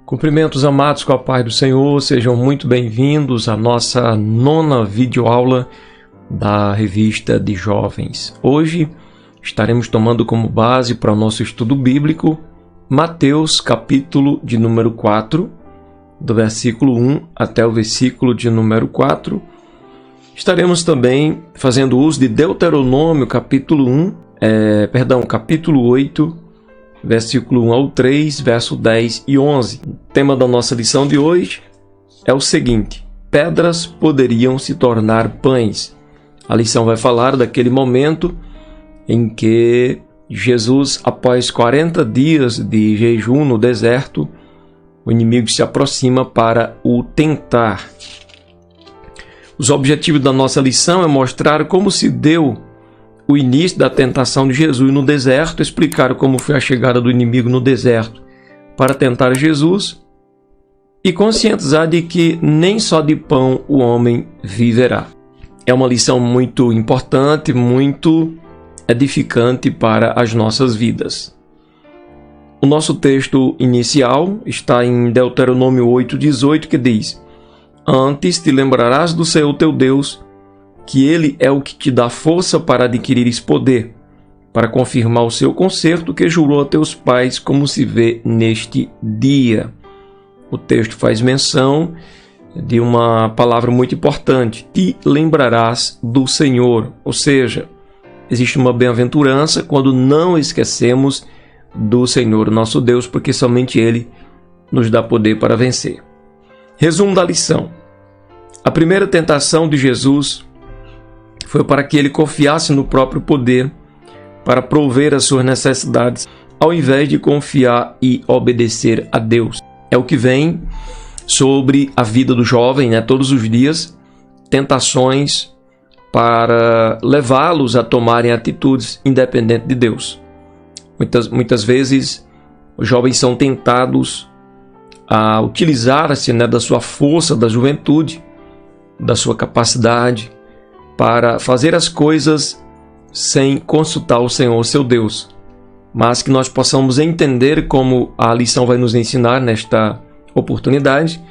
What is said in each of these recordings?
Cumprimentos amados com a paz do Senhor, sejam muito bem-vindos à nossa 9ª videoaula da revista de jovens. Hoje estaremos tomando como base para o nosso estudo bíblico Mateus capítulo de número 4, do versículo 1 até o versículo de número 4. Estaremos também fazendo uso de Deuteronômio capítulo 8, versículo 1 ao 3, verso 10 e 11. O tema da nossa lição de hoje é o seguinte: pedras poderiam se tornar pães. A lição vai falar daquele momento em que Jesus, após 40 dias de jejum no deserto, o inimigo se aproxima para o tentar. Os objetivos da nossa lição é mostrar como se deu o início da tentação de Jesus no deserto, explicar como foi a chegada do inimigo no deserto para tentar Jesus e conscientizar de que nem só de pão o homem viverá. É uma lição muito importante, muito edificante para as nossas vidas. O nosso texto inicial está em Deuteronômio 8:18, que diz: Antes te lembrarás do Senhor teu Deus, que Ele é o que te dá força para adquirires poder, para confirmar o seu concerto que jurou a teus pais, como se vê neste dia. O texto faz menção de uma palavra muito importante: te lembrarás do Senhor. Ou seja, existe uma bem-aventurança quando não esquecemos do Senhor, nosso Deus, porque somente Ele nos dá poder para vencer. Resumo da lição: a primeira tentação de Jesus foi para que ele confiasse no próprio poder para prover as suas necessidades, ao invés de confiar e obedecer a Deus. É o que vem sobre a vida do jovem, todos os dias, tentações para levá-los a tomarem atitudes independentes de Deus. Muitas vezes, os jovens são tentados a utilizar-se da sua força, da juventude, da sua capacidade, para fazer as coisas sem consultar o Senhor, seu Deus. Mas que nós possamos entender, como a lição vai nos ensinar nesta oportunidade,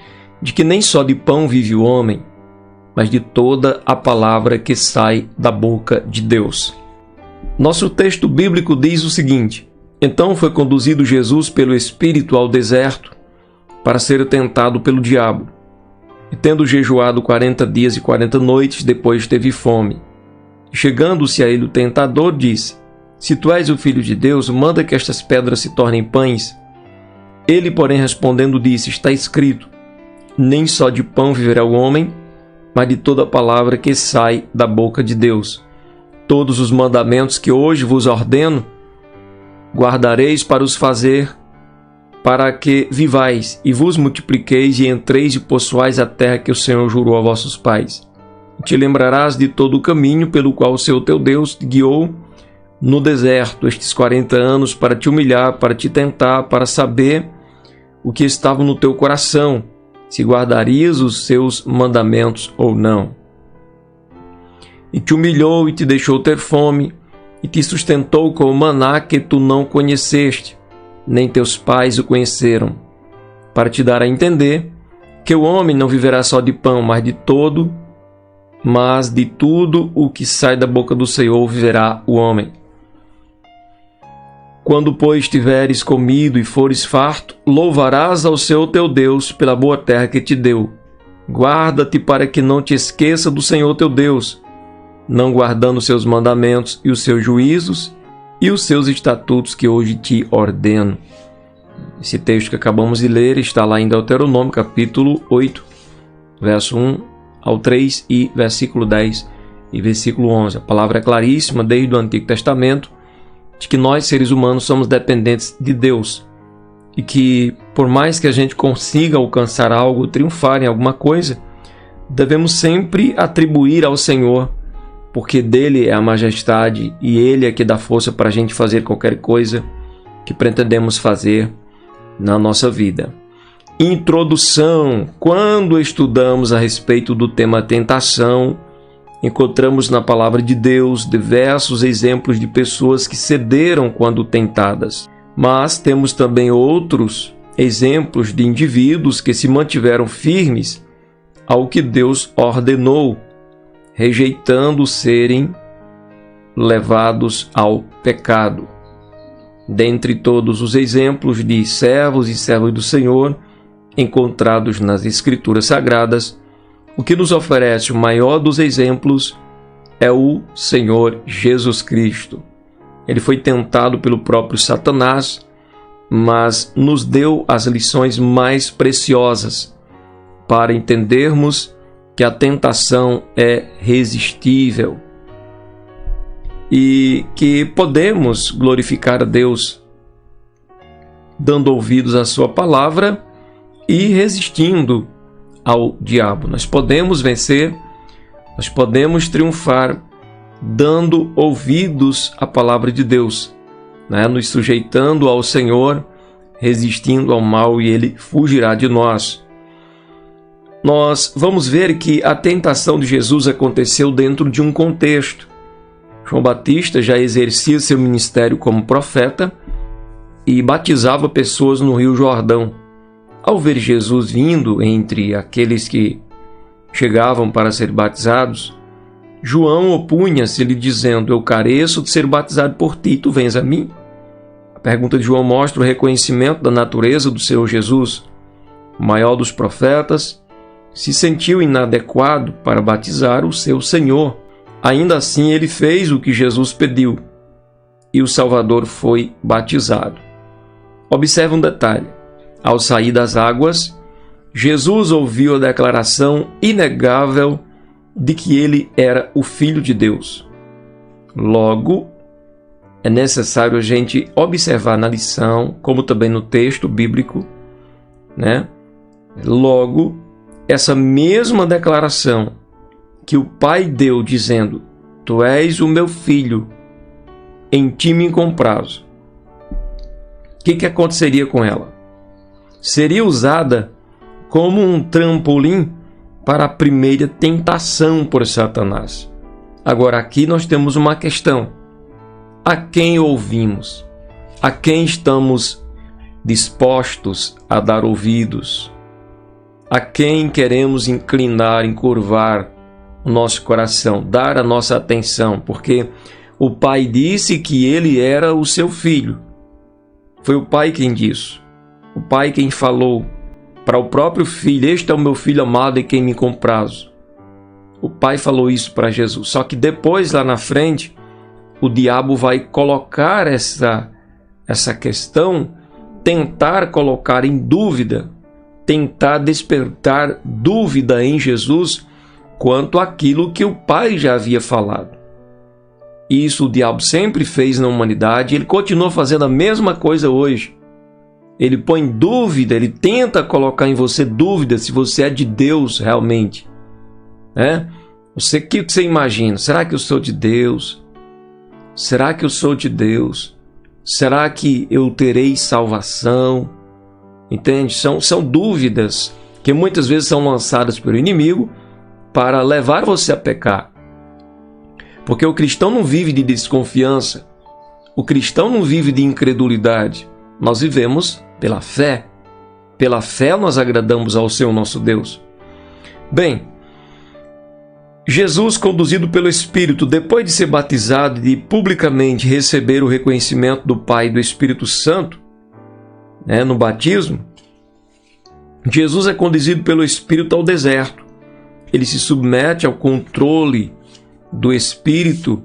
de que nem só de pão vive o homem, mas de toda a palavra que sai da boca de Deus. Nosso texto bíblico diz o seguinte: Então foi conduzido Jesus pelo Espírito ao deserto para ser tentado pelo diabo. E tendo jejuado 40 dias e 40 noites, depois teve fome. Chegando-se a ele o tentador, disse: Se tu és o Filho de Deus, manda que estas pedras se tornem pães. Ele, porém, respondendo, disse: Está escrito: Nem só de pão viverá o homem, mas de toda palavra que sai da boca de Deus. Todos os mandamentos que hoje vos ordeno, guardareis para os fazer, para que vivais e vos multipliqueis e entreis e possuais a terra que o Senhor jurou a vossos pais. Te lembrarás de todo o caminho pelo qual o Senhor teu Deus te guiou no deserto estes 40 anos para te humilhar, para te tentar, para saber o que estava no teu coração, se guardarias os seus mandamentos ou não. E te humilhou e te deixou ter fome, e te sustentou com o maná que tu não conheceste, nem teus pais o conheceram, para te dar a entender que o homem não viverá só de pão, mas de tudo o que sai da boca do Senhor viverá o homem. Quando, pois, tiveres comido e fores farto, louvarás ao Senhor teu Deus pela boa terra que te deu. Guarda-te para que não te esqueça do Senhor teu Deus, não guardando os seus mandamentos e os seus juízos e os seus estatutos que hoje te ordeno. Esse texto que acabamos de ler está lá em Deuteronômio, capítulo 8, verso 1 ao 3 e versículo 10 e versículo 11. A palavra é claríssima desde o Antigo Testamento de que nós, seres humanos, somos dependentes de Deus e que, por mais que a gente consiga alcançar algo, triunfar em alguma coisa, devemos sempre atribuir ao Senhor, porque dele é a majestade e ele é que dá força para a gente fazer qualquer coisa que pretendemos fazer na nossa vida. Introdução. Quando estudamos a respeito do tema tentação, encontramos na palavra de Deus diversos exemplos de pessoas que cederam quando tentadas. Mas temos também outros exemplos de indivíduos que se mantiveram firmes ao que Deus ordenou, rejeitando serem levados ao pecado. Dentre todos os exemplos de servos e servas do Senhor encontrados nas Escrituras Sagradas, o que nos oferece o maior dos exemplos é o Senhor Jesus Cristo. Ele foi tentado pelo próprio Satanás, mas nos deu as lições mais preciosas para entendermos que a tentação é resistível e que podemos glorificar a Deus dando ouvidos à sua palavra e resistindo ao diabo. Nós podemos vencer, nós podemos triunfar dando ouvidos à palavra de Deus, nos sujeitando ao Senhor, resistindo ao mal, e ele fugirá de nós. Nós vamos ver que a tentação de Jesus aconteceu dentro de um contexto. João Batista já exercia seu ministério como profeta e batizava pessoas no Rio Jordão. Ao ver Jesus vindo entre aqueles que chegavam para ser batizados, João opunha-se-lhe dizendo: eu careço de ser batizado por ti, tu vens a mim? A pergunta de João mostra o reconhecimento da natureza do Senhor Jesus. O maior dos profetas se sentiu inadequado para batizar o seu Senhor. Ainda assim, ele fez o que Jesus pediu e o Salvador foi batizado. Observe um detalhe. Ao sair das águas, Jesus ouviu a declaração inegável de que ele era o Filho de Deus. Logo, é necessário a gente observar na lição, como também no texto bíblico, Logo, essa mesma declaração que o Pai deu dizendo: tu és o meu filho, em ti me comprazo. O que aconteceria com ela? Seria usada como um trampolim para a primeira tentação por Satanás. Agora aqui nós temos uma questão. A quem ouvimos? A quem estamos dispostos a dar ouvidos? A quem queremos inclinar, encurvar o nosso coração, dar a nossa atenção? Porque o Pai disse que ele era o seu filho. Foi o Pai quem disse. O Pai quem falou para o próprio Filho: este é o meu Filho amado em quem me comprazo. O Pai falou isso para Jesus. Só que depois, lá na frente, o diabo vai colocar essa questão, tentar colocar em dúvida, tentar despertar dúvida em Jesus quanto àquilo que o Pai já havia falado. Isso o diabo sempre fez na humanidade, ele continua fazendo a mesma coisa hoje. Ele põe dúvida, ele tenta colocar em você dúvida se você é de Deus realmente. O que você imagina? Será que eu sou de Deus? Será que eu sou de Deus? Será que eu terei salvação? Entende? São dúvidas que muitas vezes são lançadas pelo inimigo para levar você a pecar. Porque o cristão não vive de desconfiança. O cristão não vive de incredulidade. Nós vivemos pela fé. Pela fé nós agradamos ao Senhor nosso Deus. Bem, Jesus, conduzido pelo Espírito, depois de ser batizado e de publicamente receber o reconhecimento do Pai e do Espírito Santo, no batismo, Jesus é conduzido pelo Espírito ao deserto. Ele se submete ao controle do Espírito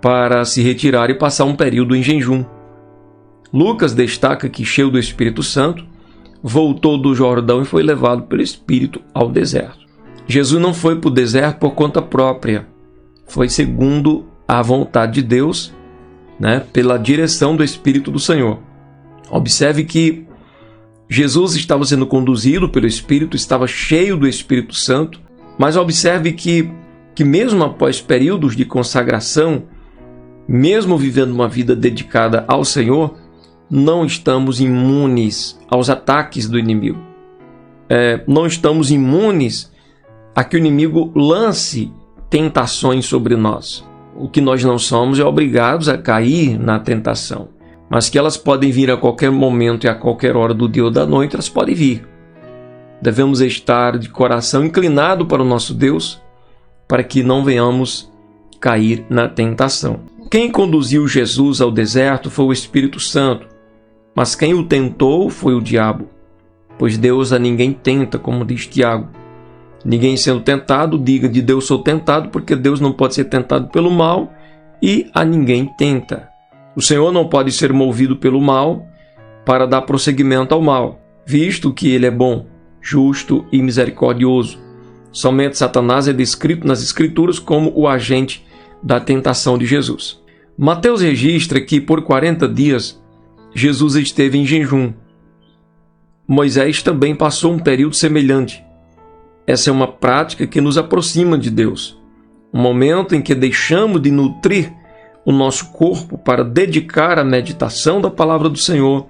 para se retirar e passar um período em jejum. Lucas destaca que, cheio do Espírito Santo, voltou do Jordão e foi levado pelo Espírito ao deserto. Jesus não foi para o deserto por conta própria, foi segundo a vontade de Deus, pela direção do Espírito do Senhor. Observe que Jesus estava sendo conduzido pelo Espírito, estava cheio do Espírito Santo, mas observe que mesmo após períodos de consagração, mesmo vivendo uma vida dedicada ao Senhor, não estamos imunes aos ataques do inimigo. Não estamos imunes a que o inimigo lance tentações sobre nós. O que nós não somos é obrigados a cair na tentação. mas que elas podem vir a qualquer momento e a qualquer hora do dia ou da noite, elas podem vir. Devemos estar de coração inclinado para o nosso Deus, para que não venhamos cair na tentação. Quem conduziu Jesus ao deserto foi o Espírito Santo, mas quem o tentou foi o diabo. Pois Deus a ninguém tenta, como diz Tiago. Ninguém sendo tentado, diga de Deus sou tentado, porque Deus não pode ser tentado pelo mal e a ninguém tenta. O Senhor não pode ser movido pelo mal para dar prosseguimento ao mal, visto que Ele é bom, justo e misericordioso. Somente Satanás é descrito nas Escrituras como o agente da tentação de Jesus. Mateus registra que por 40 dias Jesus esteve em jejum. Moisés também passou um período semelhante. Essa é uma prática que nos aproxima de Deus. Um momento em que deixamos de nutrir o nosso corpo para dedicar à meditação da palavra do Senhor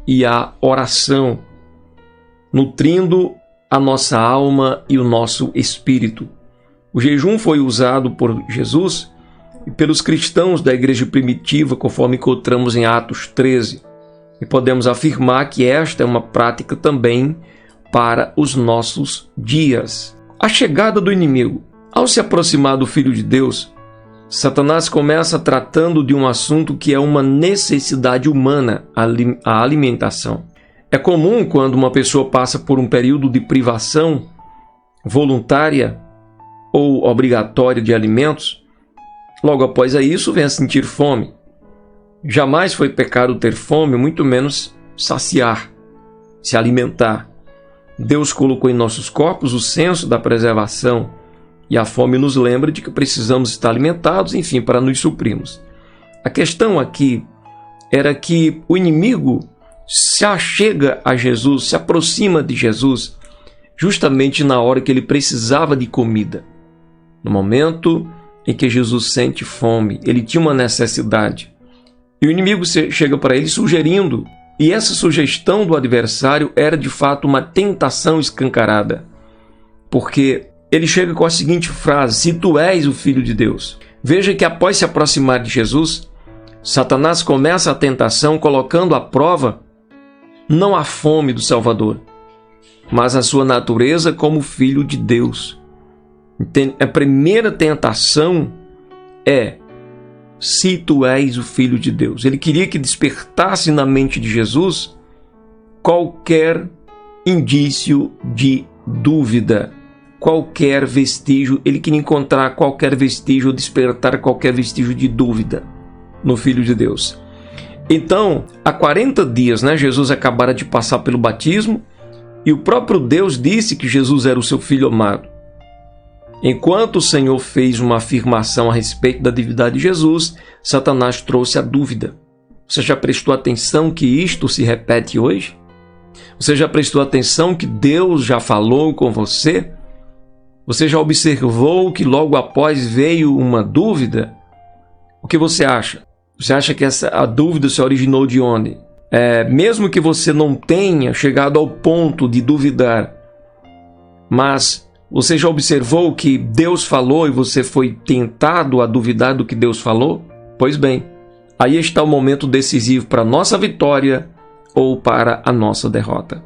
e à oração, nutrindo a nossa alma e o nosso espírito. O jejum foi usado por Jesus e pelos cristãos da igreja primitiva, conforme encontramos em Atos 13. E podemos afirmar que esta é uma prática também para os nossos dias. A chegada do inimigo. Ao se aproximar do Filho de Deus, Satanás começa tratando de um assunto que é uma necessidade humana, a alimentação. É comum quando uma pessoa passa por um período de privação voluntária ou obrigatória de alimentos, logo após isso vem a sentir fome. Jamais foi pecado ter fome, muito menos saciar, se alimentar. Deus colocou em nossos corpos o senso da preservação e a fome nos lembra de que precisamos estar alimentados, enfim, para nos suprirmos. A questão aqui era que o inimigo se achega a Jesus, se aproxima de Jesus, justamente na hora que ele precisava de comida. No momento em que Jesus sente fome, ele tinha uma necessidade. E o inimigo chega para ele sugerindo, e essa sugestão do adversário era de fato uma tentação escancarada. Porque ele chega com a seguinte frase: se tu és o Filho de Deus. Veja que após se aproximar de Jesus, Satanás começa a tentação colocando à prova não a fome do Salvador, mas a sua natureza como Filho de Deus. A primeira tentação é: se tu és o Filho de Deus. Ele queria que despertasse na mente de Jesus qualquer indício de dúvida, qualquer vestígio. Ele queria encontrar qualquer vestígio, despertar qualquer vestígio de dúvida no Filho de Deus. Então, há 40 dias, Jesus acabara de passar pelo batismo e o próprio Deus disse que Jesus era o seu Filho amado. Enquanto o Senhor fez uma afirmação a respeito da divindade de Jesus, Satanás trouxe a dúvida. Você já prestou atenção que isto se repete hoje? Você já prestou atenção que Deus já falou com você? Você já observou que logo após veio uma dúvida? O que você acha? Você acha que a dúvida se originou de onde? Mesmo que você não tenha chegado ao ponto de duvidar, mas você já observou que Deus falou e você foi tentado a duvidar do que Deus falou? Pois bem, aí está o momento decisivo para a nossa vitória ou para a nossa derrota.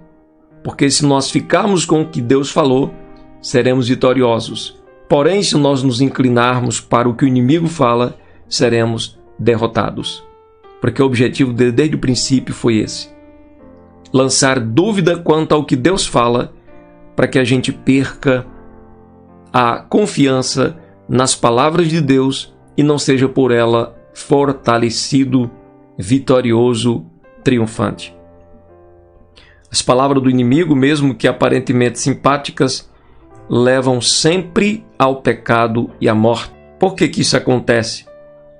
Porque se nós ficarmos com o que Deus falou, seremos vitoriosos. Porém, se nós nos inclinarmos para o que o inimigo fala, seremos derrotados. Porque o objetivo dele desde o princípio foi esse: lançar dúvida quanto ao que Deus fala, para que a gente perca a confiança nas palavras de Deus e não seja por ela fortalecido, vitorioso, triunfante. As palavras do inimigo, mesmo que aparentemente simpáticas, levam sempre ao pecado e à morte. Por que isso acontece?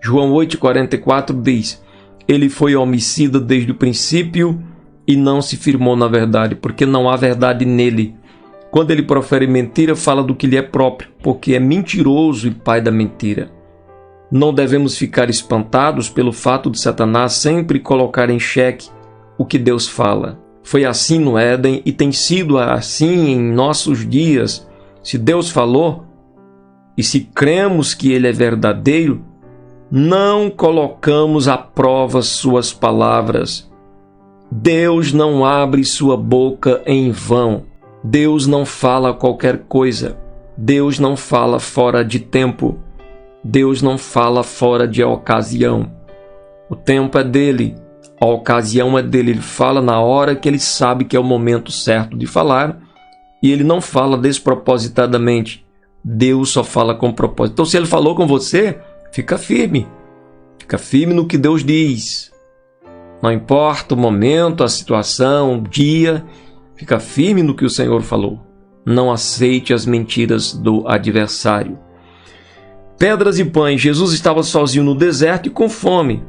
João 8,44 diz: ele foi homicida desde o princípio e não se firmou na verdade, porque não há verdade nele. Quando ele profere mentira, fala do que lhe é próprio, porque é mentiroso e pai da mentira. Não devemos ficar espantados pelo fato de Satanás sempre colocar em xeque o que Deus fala. Foi assim no Éden e tem sido assim em nossos dias. Se Deus falou, e se cremos que Ele é verdadeiro, não colocamos à prova suas palavras. Deus não abre sua boca em vão. Deus não fala qualquer coisa. Deus não fala fora de tempo. Deus não fala fora de ocasião. O tempo é dele, a ocasião é dele. Ele fala na hora que ele sabe que é o momento certo de falar, e ele não fala despropositadamente. Deus só fala com propósito. Então, se ele falou com você, fica firme. Fica firme no que Deus diz. Não importa o momento, a situação, o dia, fica firme no que o Senhor falou. Não aceite as mentiras do adversário. Pedras e pães. Jesus estava sozinho no deserto e com fome.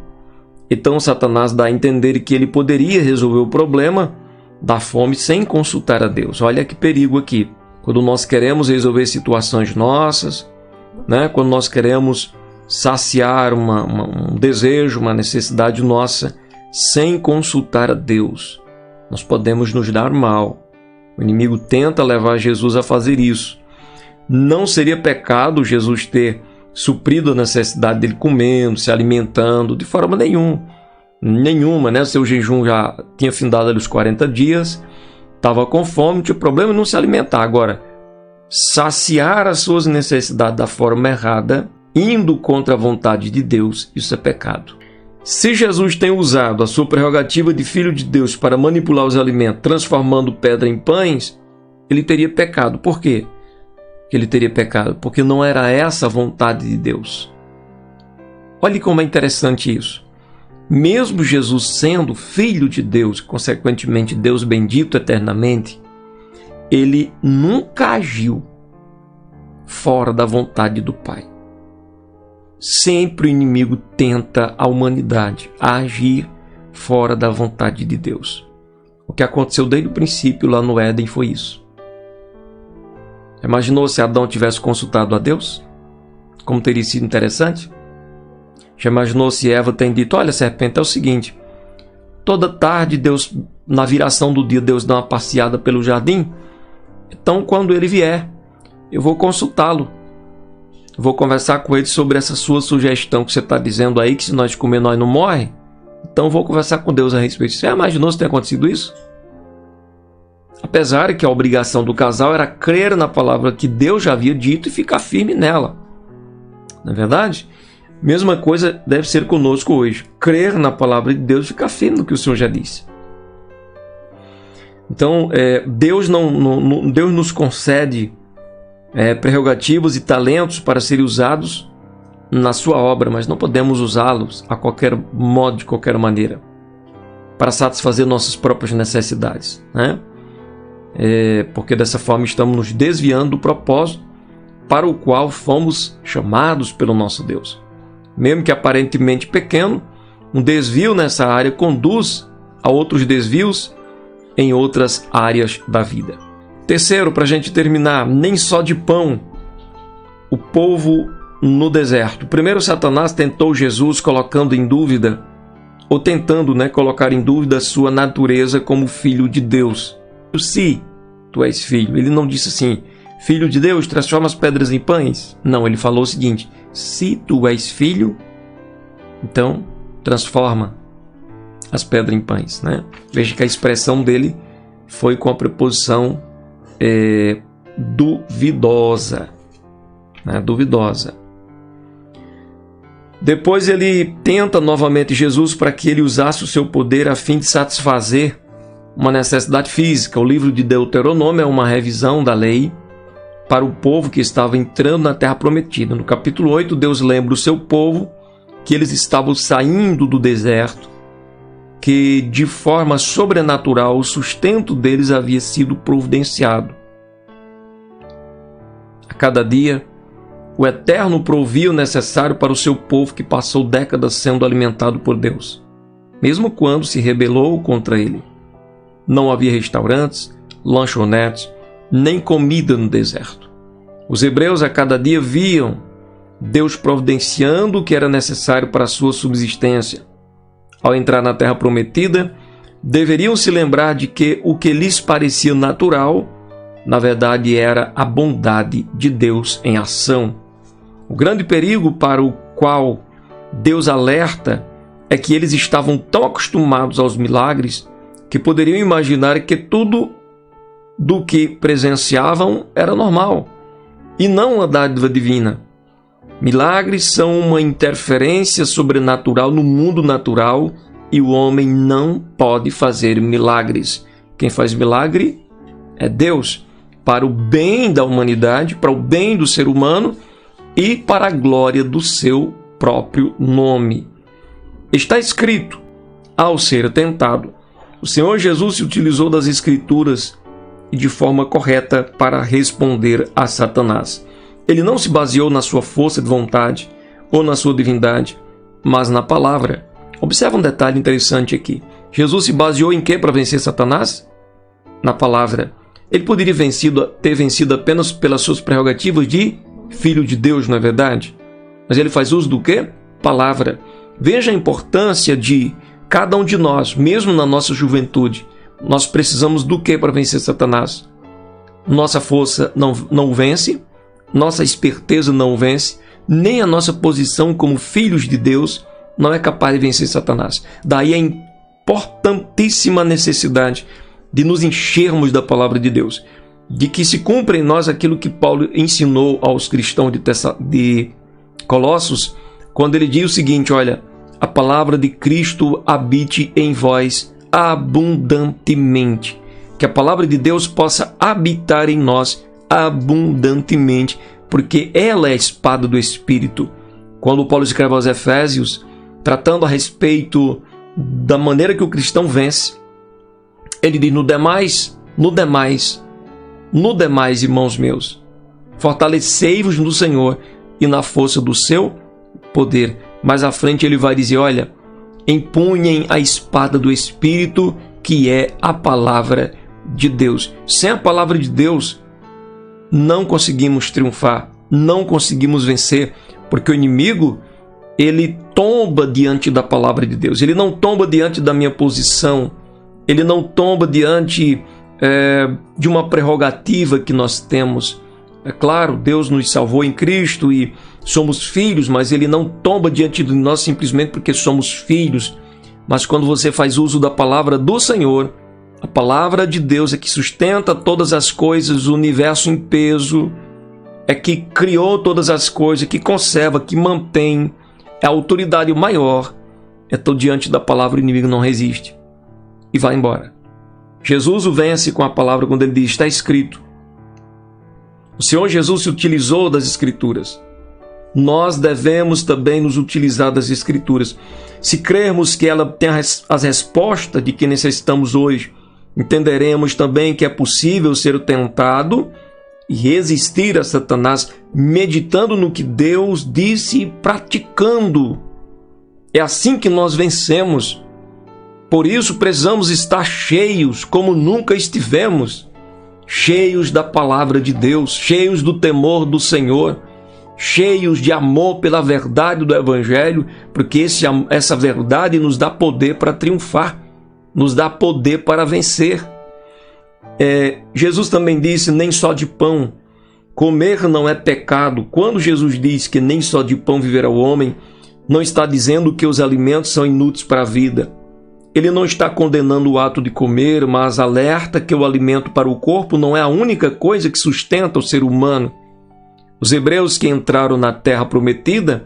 Então Satanás dá a entender que ele poderia resolver o problema da fome sem consultar a Deus. Olha que perigo aqui. Quando nós queremos resolver situações nossas, quando nós queremos saciar um desejo, uma necessidade nossa, sem consultar a Deus, nós podemos nos dar mal. O inimigo tenta levar Jesus a fazer isso. Não seria pecado Jesus ter suprido a necessidade dele comendo, se alimentando, de forma nenhuma, Seu jejum já tinha findado ali os 40 dias, estava com fome, não tinha problema em não se alimentar. Agora, saciar as suas necessidades da forma errada, indo contra a vontade de Deus, isso é pecado. Se Jesus tem usado a sua prerrogativa de Filho de Deus para manipular os alimentos, transformando pedra em pães, ele teria pecado. Por quê? Ele teria pecado porque não era essa a vontade de Deus. Olhe como é interessante isso. Mesmo Jesus sendo Filho de Deus, consequentemente Deus bendito eternamente, ele nunca agiu fora da vontade do Pai. Sempre o inimigo tenta a humanidade a agir fora da vontade de Deus. O que aconteceu desde o princípio lá no Éden foi isso. Imaginou se Adão tivesse consultado a Deus? Como teria sido interessante? Já imaginou se Eva tem dito: olha, serpente, é o seguinte, toda tarde Deus, na viração do dia, Deus dá uma passeada pelo jardim, então quando ele vier, eu vou consultá-lo, vou conversar com ele sobre essa sua sugestão que você está dizendo aí, que se nós comer nós não morre, então vou conversar com Deus a respeito disso. Você imaginou se tem acontecido isso? Apesar que a obrigação do casal era crer na palavra que Deus já havia dito e ficar firme nela. Não é verdade? Mesma coisa deve ser conosco hoje. Crer na palavra de Deus e ficar firme no que o Senhor já disse. Então, Deus nos concede prerrogativas e talentos para serem usados na sua obra, mas não podemos usá-los a qualquer modo, de qualquer maneira, para satisfazer nossas próprias necessidades, porque dessa forma estamos nos desviando do propósito para o qual fomos chamados pelo nosso Deus. Mesmo que aparentemente pequeno, um desvio nessa área conduz a outros desvios em outras áreas da vida. Terceiro, para a gente terminar, nem só de pão o povo no deserto. Primeiro, Satanás tentou Jesus colocando em dúvida, ou tentando colocar em dúvida a sua natureza como filho de Deus. Se tu és filho, ele não disse assim: filho de Deus, transforma as pedras em pães. Não, ele falou o seguinte: se tu és filho, então transforma as pedras em pães. Veja que a expressão dele foi com a preposição duvidosa. Duvidosa. Depois ele tenta novamente Jesus para que ele usasse o seu poder a fim de satisfazer uma necessidade física. O livro de Deuteronômio é uma revisão da lei para o povo que estava entrando na terra prometida. No capítulo 8, Deus lembra o seu povo que eles estavam saindo do deserto, que de forma sobrenatural o sustento deles havia sido providenciado. A cada dia, o Eterno provia o necessário para o seu povo que passou décadas sendo alimentado por Deus, mesmo quando se rebelou contra ele. Não havia restaurantes, lanchonetes, nem comida no deserto. Os hebreus a cada dia viam Deus providenciando o que era necessário para a sua subsistência. Ao entrar na terra prometida, deveriam se lembrar de que o que lhes parecia natural, na verdade era a bondade de Deus em ação. O grande perigo para o qual Deus alerta é que eles estavam tão acostumados aos milagres que poderiam imaginar que tudo do que presenciavam era normal e não uma dádiva divina. Milagres são uma interferência sobrenatural no mundo natural e o homem não pode fazer milagres. Quem faz milagre é Deus, para o bem da humanidade, para o bem do ser humano e para a glória do seu próprio nome. Está escrito, ao ser tentado, o Senhor Jesus se utilizou das Escrituras e de forma correta para responder a Satanás. Ele não se baseou na sua força de vontade ou na sua divindade, mas na palavra. Observa um detalhe interessante aqui. Jesus se baseou em quê para vencer Satanás? Na palavra. Ele poderia ter vencido apenas pelas suas prerrogativas de filho de Deus, não é verdade? Mas ele faz uso do quê? Palavra. Veja a importância de cada um de nós, mesmo na nossa juventude. Nós precisamos do quê para vencer Satanás? Nossa força não vence, nossa esperteza não vence, nem a nossa posição como filhos de Deus não é capaz de vencer Satanás. Daí a importantíssima necessidade de nos enchermos da palavra de Deus, de que se cumpra em nós aquilo que Paulo ensinou aos cristãos de Colossos, quando ele diz o seguinte, olha, a palavra de Cristo habite em vós abundantemente, que a palavra de Deus possa habitar em nós abundantemente, porque ela é a espada do Espírito. Quando Paulo escreve aos Efésios, tratando a respeito da maneira que o cristão vence, ele diz, no demais, irmãos meus, fortalecei-vos no Senhor e na força do seu poder. Mais à frente ele vai dizer, olha, empunhem a espada do Espírito, que é a palavra de Deus. Sem a palavra de Deus, não conseguimos triunfar, não conseguimos vencer, porque o inimigo, ele tomba diante da palavra de Deus, ele não tomba diante da minha posição, ele não tomba diante de uma prerrogativa que nós temos. É claro, Deus nos salvou em Cristo e somos filhos, mas ele não tomba diante de nós simplesmente porque somos filhos. Mas quando você faz uso da palavra do Senhor, a palavra de Deus é que sustenta todas as coisas, o universo em peso, é que criou todas as coisas, que conserva, que mantém, é a autoridade maior. Então, diante da palavra, o inimigo não resiste e vai embora. Jesus o vence com a palavra quando ele diz, está escrito. O Senhor Jesus se utilizou das Escrituras. Nós devemos também nos utilizar das Escrituras. Se crermos que ela tem as respostas de que necessitamos hoje, entenderemos também que é possível ser tentado e resistir a Satanás, meditando no que Deus disse e praticando. É assim que nós vencemos. Por isso precisamos estar cheios, como nunca estivemos, cheios da palavra de Deus, cheios do temor do Senhor, cheios de amor pela verdade do Evangelho, porque essa verdade nos dá poder para triunfar, nos dá poder para vencer. Jesus também disse, nem só de pão, comer não é pecado. Quando Jesus diz que nem só de pão viverá o homem, não está dizendo que os alimentos são inúteis para a vida. Ele não está condenando o ato de comer, mas alerta que o alimento para o corpo não é a única coisa que sustenta o ser humano. Os hebreus que entraram na terra prometida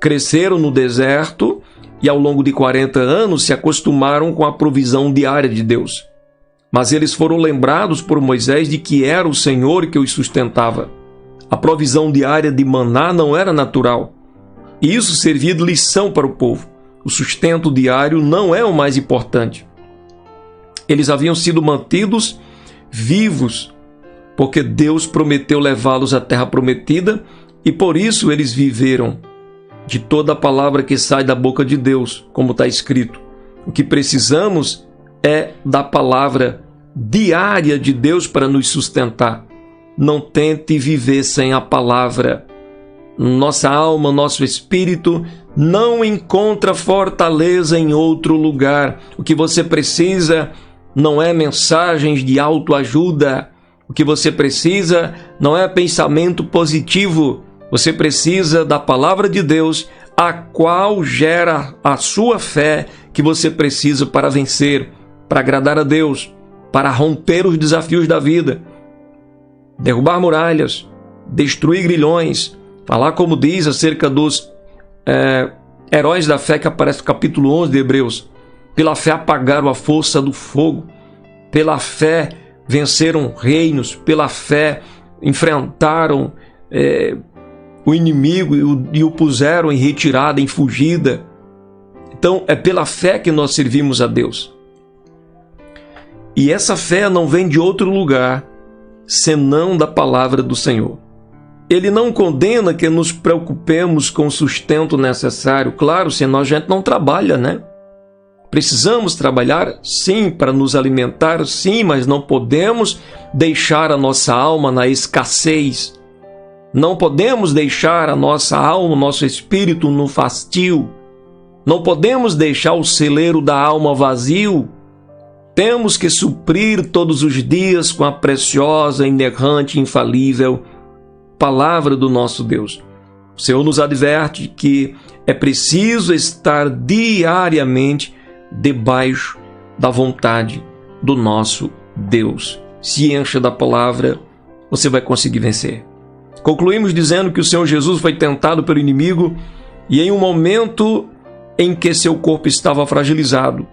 cresceram no deserto e ao longo de 40 anos se acostumaram com a provisão diária de Deus. Mas eles foram lembrados por Moisés de que era o Senhor que os sustentava. A provisão diária de maná não era natural. E isso servia de lição para o povo. O sustento diário não é o mais importante. Eles haviam sido mantidos vivos, porque Deus prometeu levá-los à terra prometida, e por isso eles viveram de toda a palavra que sai da boca de Deus, como está escrito. O que precisamos é da palavra diária de Deus para nos sustentar. Não tente viver sem a palavra. Nossa alma, nosso espírito não encontra fortaleza em outro lugar. O que você precisa não é mensagens de autoajuda. O que você precisa não é pensamento positivo. Você precisa da palavra de Deus a qual gera a sua fé que você precisa para vencer, para agradar a Deus, para romper os desafios da vida, derrubar muralhas, destruir grilhões, falar como diz acerca dos heróis da fé que aparece no capítulo 11 de Hebreus. Pela fé apagaram a força do fogo, pela fé venceram reinos, pela fé enfrentaram o inimigo e o puseram em retirada, em fugida. Então é pela fé que nós servimos a Deus. E essa fé não vem de outro lugar senão da palavra do Senhor. Ele não condena que nos preocupemos com o sustento necessário. Claro, senão a gente não trabalha, né? Precisamos trabalhar, sim, para nos alimentar, sim, mas não podemos deixar a nossa alma na escassez. Não podemos deixar a nossa alma, o nosso espírito no fastio. Não podemos deixar o celeiro da alma vazio. Temos que suprir todos os dias com a preciosa, inerrante, infalível palavra do nosso Deus. O Senhor nos adverte que é preciso estar diariamente debaixo da vontade do nosso Deus. Se encha da palavra, você vai conseguir vencer. Concluímos dizendo que o Senhor Jesus foi tentado pelo inimigo e em um momento em que seu corpo estava fragilizado,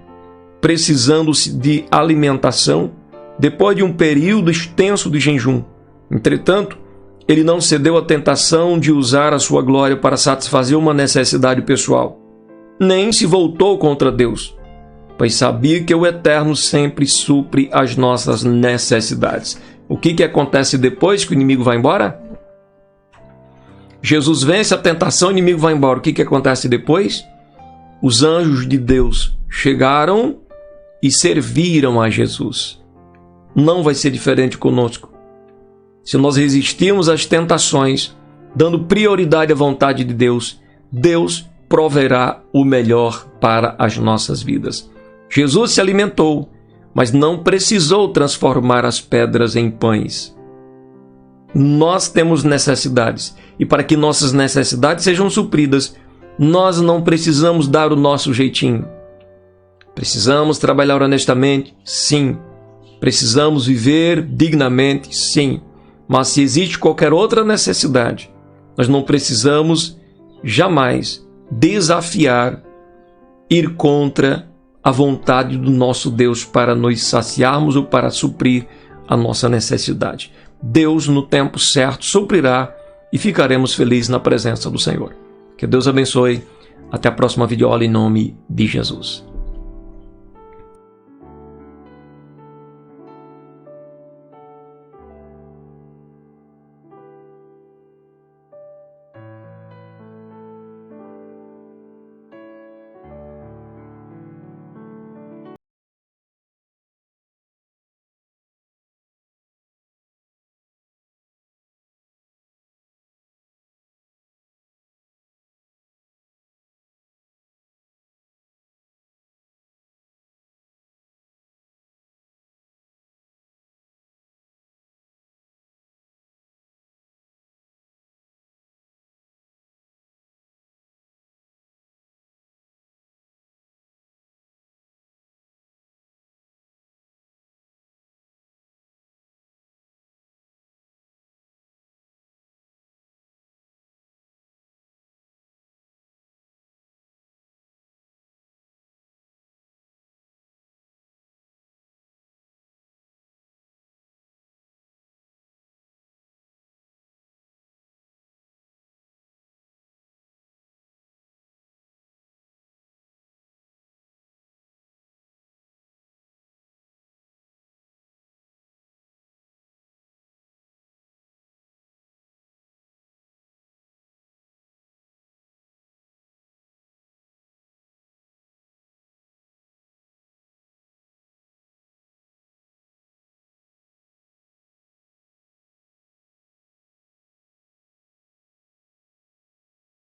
precisando-se de alimentação, depois de um período extenso de jejum. Entretanto, ele não cedeu à tentação de usar a sua glória para satisfazer uma necessidade pessoal, nem se voltou contra Deus, pois sabia que o Eterno sempre supre as nossas necessidades. O que acontece depois que o inimigo vai embora? Jesus vence a tentação, o inimigo vai embora. O que acontece depois? Os anjos de Deus chegaram e serviram a Jesus. Não vai ser diferente conosco. Se nós resistirmos às tentações, dando prioridade à vontade de Deus, Deus proverá o melhor para as nossas vidas. Jesus se alimentou, mas não precisou transformar as pedras em pães. Nós temos necessidades, e para que nossas necessidades sejam supridas, nós não precisamos dar o nosso jeitinho. Precisamos trabalhar honestamente? Sim. Precisamos viver dignamente? Sim. Mas se existe qualquer outra necessidade, nós não precisamos jamais desafiar, ir contra a vontade do nosso Deus para nos saciarmos ou para suprir a nossa necessidade. Deus, no tempo certo, suprirá e ficaremos felizes na presença do Senhor. Que Deus abençoe. Até a próxima videoaula em nome de Jesus.